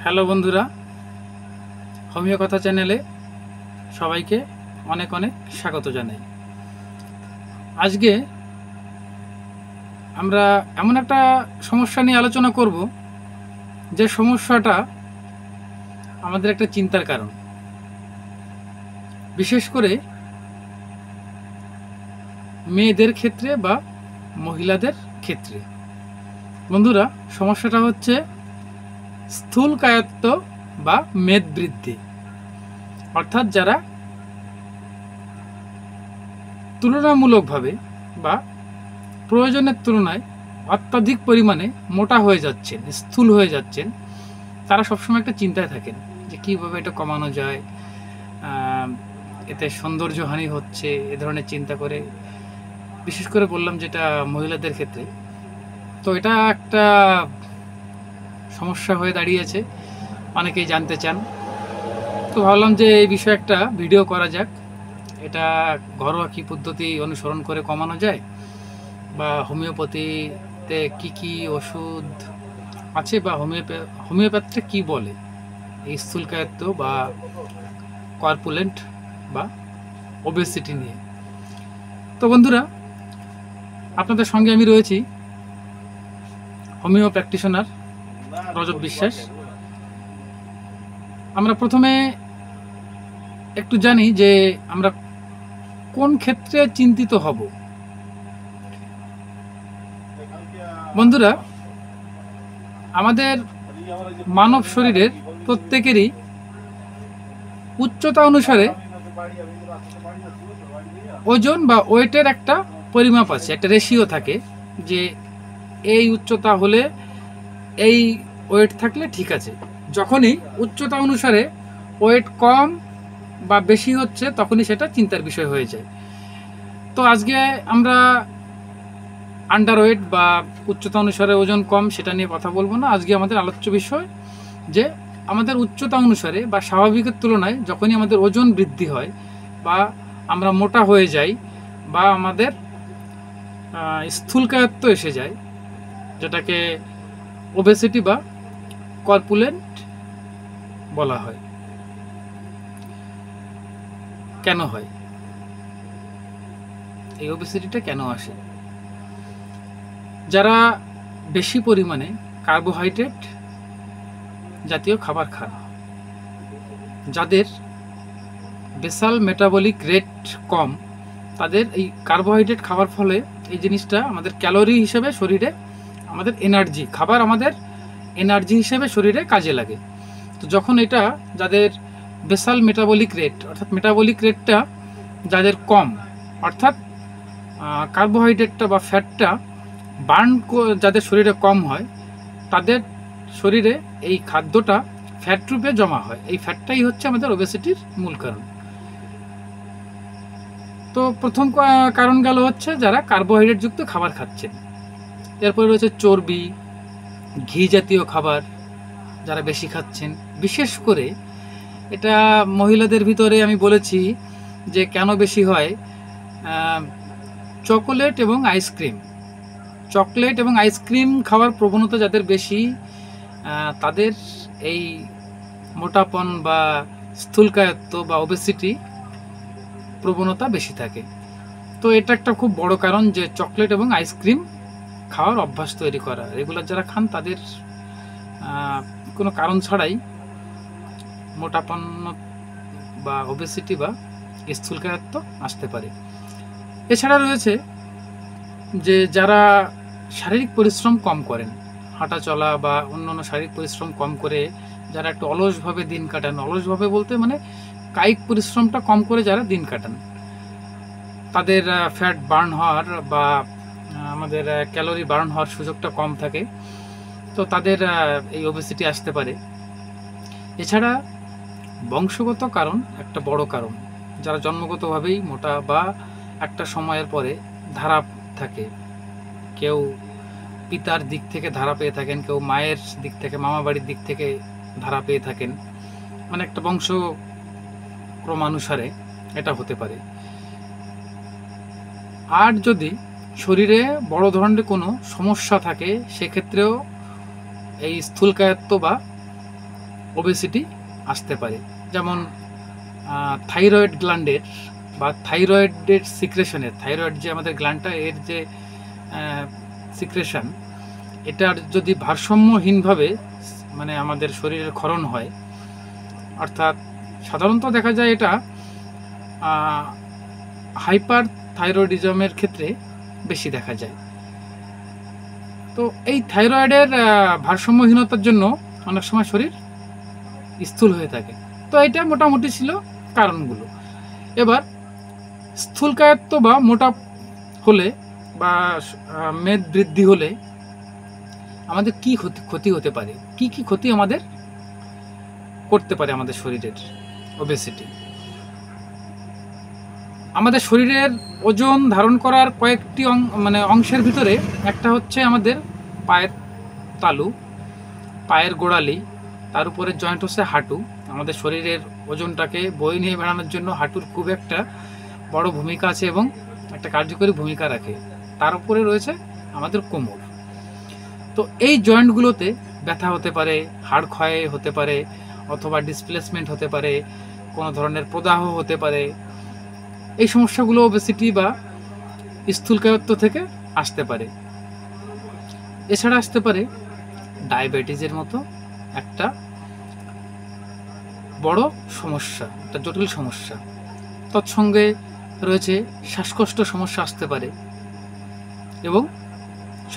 Hello বন্ধুরা, homeo কথা চ্যানেলে সবাইকে অনেক অনেক স্বাগত জানাই। আজকে আমরা এমন একটা সমস্যা নিয়ে আলোচনা করব যে সমস্যাটা আমাদের একটা চিন্তার কারণ, বিশেষ করে মেয়েদের ক্ষেত্রে বা মহিলাদের ক্ষেত্রে। বন্ধুরা, সমস্যাটা হচ্ছে স্থূলকায়ত্ব বা মেদবৃদ্ধি, অর্থাৎ যারা তুলনামূলকভাবে বা প্রয়োজনের তুলনায় অত্যাধিক পরিমাণে মোটা হয়ে যাচ্ছেন, স্থূল হয়ে যাচ্ছেন, তারা সবসময় একটা চিন্তায় থাকেন যে কীভাবে এটা কমানো যায়, এতে সৌন্দর্যহানি হচ্ছে, এ ধরনের চিন্তা করে। বিশেষ করে বললাম যেটা মহিলাদের ক্ষেত্রে, তো এটা একটা সমস্যা হয়ে দাঁড়িয়েছে, অনেকেই জানতে চান। তো ভাবলাম যে এই বিষয়ে একটা ভিডিও করা যাক, এটা ঘরোয়া কী পদ্ধতি অনুসরণ করে কমানো যায়, বা হোমিওপ্যাথিতে কি কি ওষুধ আছে, বা হোমিওপ্যাথিটা কি বলে এই স্থূলকায়ত্ব বা কর্পুলেন্ট বা ওবেসিটি নিয়ে। তো বন্ধুরা, আপনাদের সঙ্গে আমি রয়েছি হোমিও প্র্যাকটিশনার রজত বিশ্বাস। আমরা প্রথমে একটু জানি যে আমরা কোন ক্ষেত্রে চিন্তিত হব। বন্ধুরা, আমাদের মানব শরীরের প্রত্যেকেরই উচ্চতা অনুসারে ওজন বা ওয়েটের একটা পরিমাপ আছে, একটা রেশিও থাকে যে এই উচ্চতা হলে, এই ওয়েট থাকলে ঠিক আছে। যখনই উচ্চতা অনুসারে ওয়েট কম বা বেশি হচ্ছে, তখনই সেটা চিন্তার বিষয় হয়ে যায়। তো আজকে আমরা আন্ডার ওয়েট বা উচ্চতা অনুসারে ওজন কম সেটা নিয়ে কথা বলবো না। আজকে আমাদের আলোচ্য বিষয় যে আমাদের উচ্চতা অনুসারে বা স্বাভাবিকের তুলনায় যখনই আমাদের ওজন বৃদ্ধি হয় বা আমরা মোটা হয়ে যাই বা আমাদের স্থূলকায়ত্ব এসে যায়, যেটাকে ওবেসিটি বা কর্পুলেন্ট বলা হয়। কেন হয় এই ওবেসিটিটা, কেন আসে? যারা বেশি পরিমাণে কার্বোহাইড্রেট জাতীয় খাবার খান, যাদের বেসাল মেটাবলিক রেট কম, তাদের এই কার্বোহাইড্রেট খাবার ফলে এই জিনিসটা আমাদের ক্যালোরি হিসেবে শরীরে, আমাদের এনার্জি, খাবার আমাদের এনার্জি হিসেবে শরীরে কাজে লাগে। তো যখন এটা যাদের বেসাল মেটাবলিক রেট, অর্থাৎ মেটাবলিক রেটটা যাদের কম, অর্থাৎ কার্বোহাইড্রেটটা বা ফ্যাটটা বার্ন যাদের শরীরে কম হয়, তাদের শরীরে এই খাদ্যটা ফ্যাট রূপে জমা হয়। এই ফ্যাটটাই হচ্ছে আমাদের ওবেসিটির মূল কারণ। তো প্রথম কারণ গেল হচ্ছে যারা কার্বোহাইড্রেটযুক্ত খাবার খাচ্ছেন। এরপরে রয়েছে চর্বি, ঘি জাতীয় খাবার যারা বেশি খাচ্ছেন। বিশেষ করে এটা মহিলাদের ভিতরে আমি বলেছি যে কেন বেশি হয়, চকোলেট এবং আইসক্রিম। চকলেট এবং আইসক্রিম খাওয়ার প্রবণতা যাদের বেশি, তাদের এই মোটাপন বা স্থূলকায়ত্ব বা ওবেসিটি প্রবণতা বেশি থাকে। তো এটা একটা খুব বড় কারণ যে চকলেট এবং আইসক্রিম খাওয়ার অভ্যাস তৈরি করা। রেগুলার যারা খান তাদের কোনো কারণ ছাড়াই মোটাপন বা ওবেসিটি বা স্থূলকায়ত্ব আসতে পারে। এছাড়া রয়েছে যে যারা শারীরিক পরিশ্রম কম করেন, হাঁটা চলা বা অন্যান্য শারীরিক পরিশ্রম কম করে যারা একটু অলসভাবে দিন কাটান, অলসভাবে বলতে মানে কায়িক পরিশ্রমটা কম করে যারা দিন কাটান, তাদের ফ্যাট বার্ন হওয়ার বা আমাদের ক্যালোরি বার্ন হওয়ার সুযোগটা কম থাকে, তো তাদের এই ওবেসিটি আসতে পারে। এছাড়া বংশগত কারণ একটা বড় কারণ। যারা জন্মগতভাবেই মোটা বা একটা সময়ের পরে ধারা থাকে, কেউ পিতার দিক থেকে ধারা পেয়ে থাকেন, কেউ মায়ের দিক থেকে, মামা বাড়ির দিক থেকে ধারা পেয়ে থাকেন, মানে একটা বংশক্রমানুসারে এটা হতে পারে। আর যদি শরীরে বড় ধরনের কোনো সমস্যা থাকে, সেক্ষেত্রেও এই স্থূলকায়ত্ব বা ওবেসিটি আসতে পারে। যেমন থাইরয়েড গ্ল্যান্ডের বা থাইরয়েডের সিক্রেশনের, থাইরয়েড যে আমাদের গ্ল্যান্ডটা, এর যে সিক্রেশন, এটার যদি ভারসাম্যহীনভাবে মানে আমাদের শরীরের ক্ষরণ হয়, অর্থাৎ সাধারণত দেখা যায় এটা হাইপার থাইরয়েডিজমের ক্ষেত্রে বেশি দেখা যায়। তো এই থাইরয়েডের ভারসাম্যহীনতার জন্য অনেক সময় শরীর স্থূল হয়ে থাকে। তো এটা মোটামুটি ছিল কারণগুলো। এবার স্থূলকায়ত্ব বা মোটা হলে বা মেদ বৃদ্ধি হলে আমাদের কি ক্ষতি হতে পারে, কি কি ক্ষতি আমাদের করতে পারে আমাদের শরীরের ওবেসিটি। আমাদের শরীরের ওজন ধারণ করার কয়েকটি অংশের ভিতরে একটা হচ্ছে আমাদের পায়ের তালু, পায়ের গোড়ালি, তার উপরে জয়েন্ট হচ্ছে হাঁটু। আমাদের শরীরের ওজনটাকে বয়ে নিয়ে বেড়ানোর জন্য হাঁটুর খুব একটা বড় ভূমিকা আছে এবং একটা কার্যকরী ভূমিকা রাখে। তার উপরে রয়েছে আমাদের কোমর। তো এই জয়েন্টগুলোতে ব্যথা হতে পারে, হাড় ক্ষয় হতে পারে, অথবা ডিসপ্লেসমেন্ট হতে পারে, কোনো ধরনের প্রদাহ হতে পারে। এই সমস্যাগুলো ওবেসিটি বা স্থূলকায়ত্ব থেকে আসতে পারে। এছাড়া আসতে পারে ডায়াবেটিসের মতো একটা বড় সমস্যা, একটা জটিল সমস্যা। তৎসঙ্গে রয়েছে শ্বাসকষ্ট সমস্যা আসতে পারে, এবং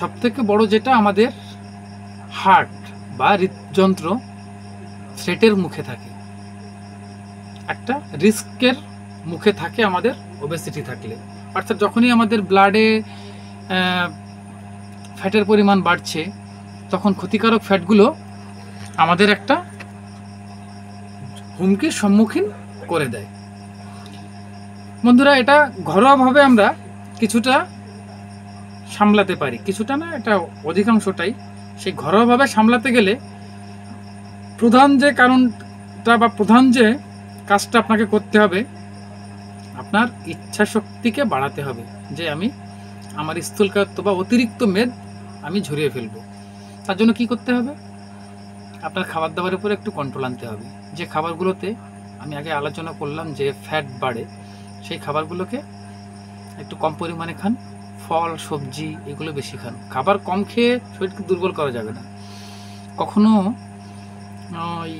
সবথেকে বড় যেটা, আমাদের হার্ট বা হৃদযন্ত্র থ্রেটের মুখে থাকে, একটা রিস্কের মুখে থাকে আমাদের ওবেসিটি থাকলে। অর্থাৎ যখনই আমাদের ব্লাডে ফ্যাটের পরিমাণ বাড়ছে, তখন ক্ষতিকারক ফ্যাটগুলো আমাদের একটা হুমকির সম্মুখীন করে দেয়। বন্ধুরা, এটা ঘরোয়াভাবে আমরা কিছুটা সামলাতে পারি, কিছুটা না, এটা অধিকাংশটাই। সেই ঘরোয়াভাবে সামলাতে গেলে প্রধান যে কারণটা বা প্রধান যে কাজটা আপনাকে করতে হবে, আপনার ইচ্ছা শক্তিকে বাড়াতে হবে, যে আমি আমার স্থূলকায়ত্ব বা অতিরিক্ত মেদ আমি ঝরিয়ে ফেলবো। তার জন্য কি করতে হবে? আপনার খাবার দাবারের উপরে একটু কন্ট্রোল আনতে হবে। যে খাবারগুলোতে আমি আগে আলোচনা করলাম যে ফ্যাট বাড়ে, সেই খাবারগুলোকে একটু কম পরিমাণে খান। ফল, সবজি এগুলো বেশি খান। খাবার কম খেয়ে শরীরকে দুর্বল করা যাবে না। কখনো ওই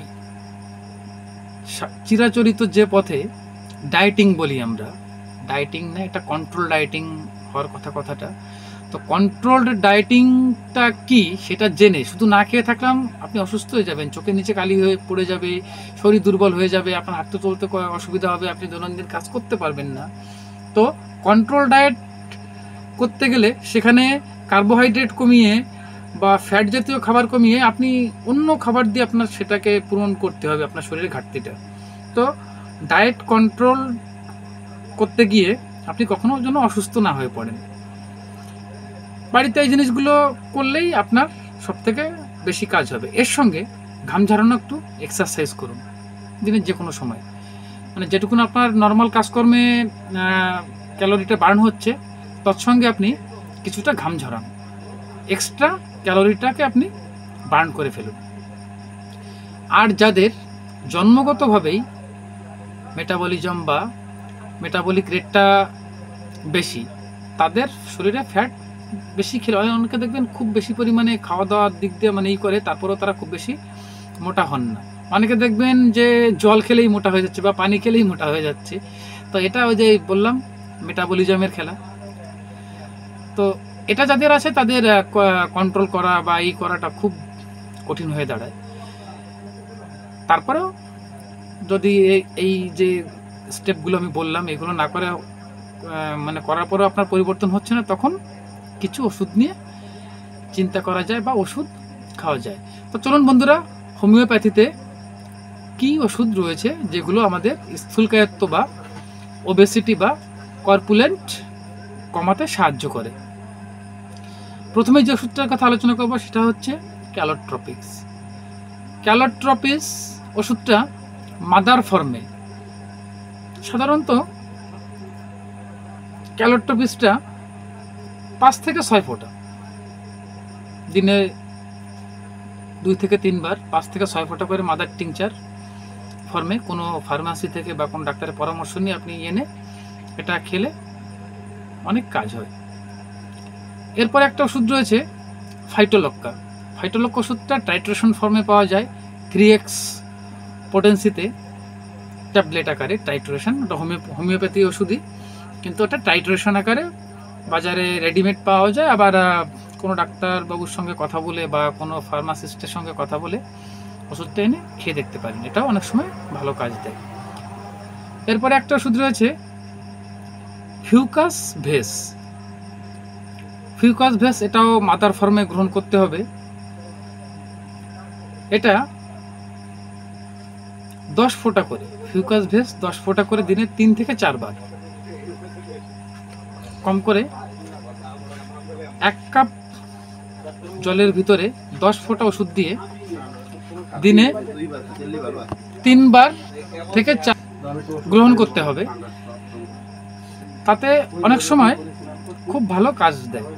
চিরাচরিত যে পথে ডায়েটিং বলি আমরা, ডায়েটিং না, এটা কন্ট্রোল ডায়েটিং হওয়ার কথাটা। তো কন্ট্রোলড ডায়েটিংটা কি সেটা জেনে শুধু না খেয়ে থাকলাম, আপনি অসুস্থ হয়ে যাবেন, চোখের নিচে কালি হয়ে পড়ে যাবে, শরীর দুর্বল হয়ে যাবে, আপনার হাঁটতে চলতে অসুবিধা হবে, আপনি দৈনন্দিন কাজ করতে পারবেন না। তো কন্ট্রোল ডায়েট করতে গেলে সেখানে কার্বোহাইড্রেট কমিয়ে বা ফ্যাট জাতীয় খাবার কমিয়ে আপনি অন্য খাবার দিয়ে আপনার সেটাকে পূরণ করতে হবে, আপনার শরীরের ঘাটতিটা। তো ডায়েট কন্ট্রোল করতে গিয়ে আপনি কখনো যেন অসুস্থ না হয়ে পড়েন। বাড়িতে এই জিনিসগুলো করলেই আপনার সবথেকে বেশি কাজ হবে। এর সঙ্গে ঘাম ঝরানো, একটু এক্সারসাইজ করুন দিনের যে কোনো সময়। মানে যেটুকুন আপনার নর্মাল কাজকর্মে ক্যালোরিটা বার্ন হচ্ছে, তৎসঙ্গে আপনি কিছুটা ঘাম ঝরান, এক্সট্রা ক্যালোরিটাকে আপনি বার্ন করে ফেলুন। আর যাদের জন্মগতভাবেই মেটাবলিজম বা মেটাবলিক রেটটা বেশি, তাদের শরীরে ফ্যাট বেশি খেলে, অনেকে দেখবেন খুব বেশি পরিমাণে খাওয়া দাওয়ার দিক দিয়ে মানে করে, তারপরেও তারা খুব বেশি মোটা হন না। অনেকে দেখবেন যে জল খেলেই মোটা হয়ে যাচ্ছে বা পানি খেলেই মোটা হয়ে যাচ্ছে। তো এটা ওই যে বললাম মেটাবলিজমের খেলা। তো এটা যাদের আছে তাদের কন্ট্রোল করা বা এই করাটা খুব কঠিন হয়ে দাঁড়ায়। তারপরেও যদি এই যে স্টেপগুলো আমি বললাম এগুলো না করে মানে করার পরেও আপনার পরিবর্তন হচ্ছে না, তখন কিছু ওষুধ নিয়ে চিন্তা করা যায় বা ওষুধ খাওয়া যায়। তো চলুন বন্ধুরা, হোমিওপ্যাথিতে কি ওষুধ রয়েছে যেগুলো আমাদের স্থূলকায়ত্ব বা ওবেসিটি বা কর্পুলেন্ট কমাতে সাহায্য করে। প্রথমে যে ওষুধটার কথা আলোচনা করবো সেটা হচ্ছে ক্যালোট্রপিক্স। ক্যালোট্রপিক্স ওষুধটা মাদার ফর্মে। সাধারণত ক্যালোট্রপিক্সটা 5 থেকে 6 ফোঁটা দিনে 2 থেকে 3 বার 5 থেকে 6 ফোঁটা করে মাদার টিংচার ফর্মে কোনো ফার্মাসি থেকে বা কোনো ডাক্তারের পরামর্শ নিয়ে আপনি এনে এটা খেলে অনেক কাজ হয়। এরপর একটা ওষুধ রয়েছে ফাইটোলক্কা। ফাইটোলক্কা ওষুধটা টাইট্রেশন ফর্মে পাওয়া যায়, 3x পোটেন্সিতে ট্যাবলেট আকারে টাইট্রেশন। ওটা হোমিওপ্যাথি ওষুধই, কিন্তু ওটা টাইট্রেশন আকারে বাজারে রেডিমেড পাওয়া যায়। আবার কোনো ডাক্তারবাবুর সঙ্গে কথা বলে বা কোনো ফার্মাসিস্টের সঙ্গে কথা বলে ওষুধটা এনে খেয়ে দেখতে পারেন, এটাও অনেক সময় ভালো কাজ দেয়। এরপরে একটা ওষুধ রয়েছে ফিউকাস ভেস। ফিউকাস ভেস এটাও মাদার ফর্মে গ্রহণ করতে হবে। এটা 10 ফোঁটা করে, ফিউকাস ভেস 10 ফোঁটা করে দিনে 3 থেকে 4 বার, কম করে 1 কাপ জলের ভিতরে 10 ফোঁটা ওষুধ দিয়ে দিনে 3 বার থেকে 4 গ্রহণ করতে হবে। তাতে অনেক সময় খুব ভালো কাজ দেয়।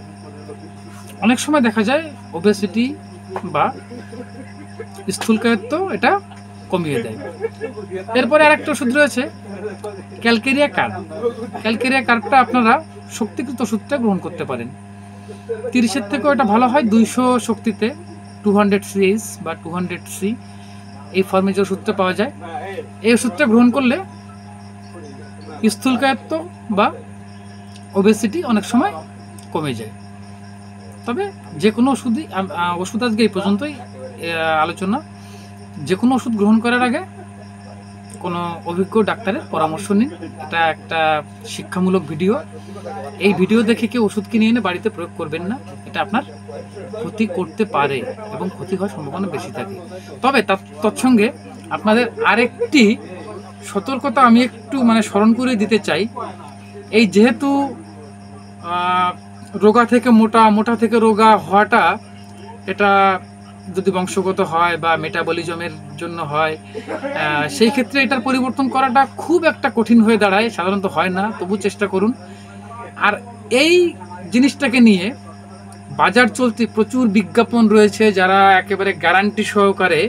অনেক সময় দেখা যায় ওবেসিটি বা স্থূলকায়ত্ব এটা কমিয়ে দেয়। এরপরে আরেকটা ওষুধ রয়েছে ক্যালকেরিয়া কার্ব। ক্যালকেরিয়া কার্বটা আপনারা শক্তিকৃত ওষুধটা গ্রহণ করতে পারেন। 30-এর থেকেও এটা ভালো হয় 200 শক্তিতে, 200 CH বা 200 C এই ফর্মে যে ওষুধটা পাওয়া যায়, এই ওষুধটা গ্রহণ করলে স্থূলকায়ত্ব বা ওবেসিটি অনেক সময় কমে যায়। তবে যে কোনো ওষুধ আজকে এই পর্যন্তই আলোচনা। যে কোনো ওষুধ গ্রহণ করার আগে কোনো অভিজ্ঞ ডাক্তারের পরামর্শ নিন। এটা একটা শিক্ষামূলক ভিডিও। এই ভিডিও দেখে কেউ ওষুধ কিনে এনে বাড়িতে প্রয়োগ করবেন না, এটা আপনার ক্ষতি করতে পারে এবং ক্ষতি হওয়ার সম্ভাবনা বেশি থাকে। তবে তৎসঙ্গে আপনাদের আরেকটি সতর্কতা আমি একটু স্মরণ করে দিতে চাই। এই যেহেতু রোগা থেকে মোটা, মোটা থেকে রোগা হওয়াটা, এটা যদি বংশগত হয় বা মেটাবলিজমের জন্য হয়, সেই ক্ষেত্রে এটার পরিবর্তন করাটা খুব একটা কঠিন হয়ে দাঁড়ায়, সাধারণত হয় না, তবু চেষ্টা করুন। আর এই জিনিসটাকে নিয়ে বাজার চলতি প্রচুর বিজ্ঞাপন রয়েছে, যারা একেবারে গ্যারান্টি সহকারে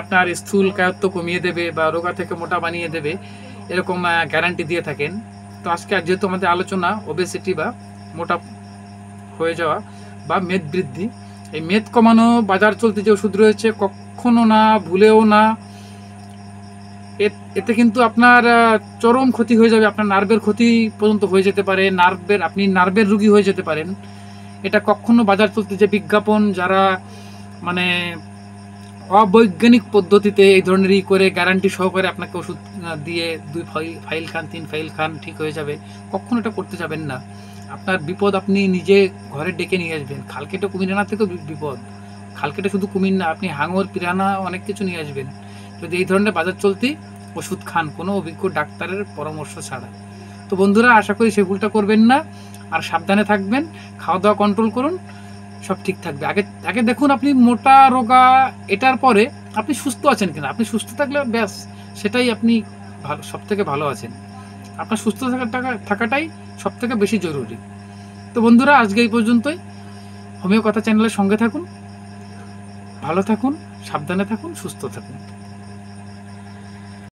আপনার স্থূল কায়ত্ব কমিয়ে দেবে বা রোগা থেকে মোটা বানিয়ে দেবে, এরকম গ্যারান্টি দিয়ে থাকেন। তো আজকে যেহেতু আমাদের আলোচনা ওবেসিটি বা মোটা হয়ে যাওয়া বা মেদ বৃদ্ধি, এই মেদ কমানো বাজার চলতে যে ওষুধ রয়েছে, কখনো না, ভুলেও না, এতে কিন্তু আপনার চরম ক্ষতি হয়ে যাবে। আপনার নার্ভের ক্ষতি পর্যন্ত হয়ে যেতে পারে, আপনি নার্ভের রোগী হয়ে যেতে পারেন। এটা কখনো বাজার চলতে যে বিজ্ঞাপন, যারা অবৈজ্ঞানিক পদ্ধতিতে এই ধরনের করে গ্যারান্টি সহকারে আপনাকে ওষুধ দিয়ে 2 ফাইল খান, 3 ফাইল খান, ঠিক হয়ে যাবে, কখনো এটা করতে যাবেন না। আপনার বিপদ আপনি নিজে ঘরে ডেকে নিয়ে আসবেন। খালকেটে কুমির আনা থেকেও বিপদ। খালকেটে শুধু কুমির না, আপনি হাঙর, পিরানা, অনেক কিছু নিয়ে আসবেন যদি এই ধরনের বাজার চলতি ওষুধ খান কোনো অভিজ্ঞ ডাক্তারের পরামর্শ ছাড়া। তো বন্ধুরা, আশা করি সে ভুলটা করবেন না, আর সাবধানে থাকবেন, খাওয়া দাওয়া কন্ট্রোল করুন, সব ঠিক থাকবে। আগে দেখুন আপনি মোটা রোগা, এটার পরে আপনি সুস্থ আছেন কিনা। আপনি সুস্থ থাকলে ব্যাস, সেটাই আপনি সব থেকে ভালো আছেন। আপনার সুস্থ থাকাটাই সব থেকে বেশি জরুরি। তো বন্ধুরা, আজকে এই পর্যন্তই। হোমিও কথা চ্যানেলের সঙ্গে থাকুন, ভালো থাকুন, সাবধানে থাকুন, সুস্থ থাকুন।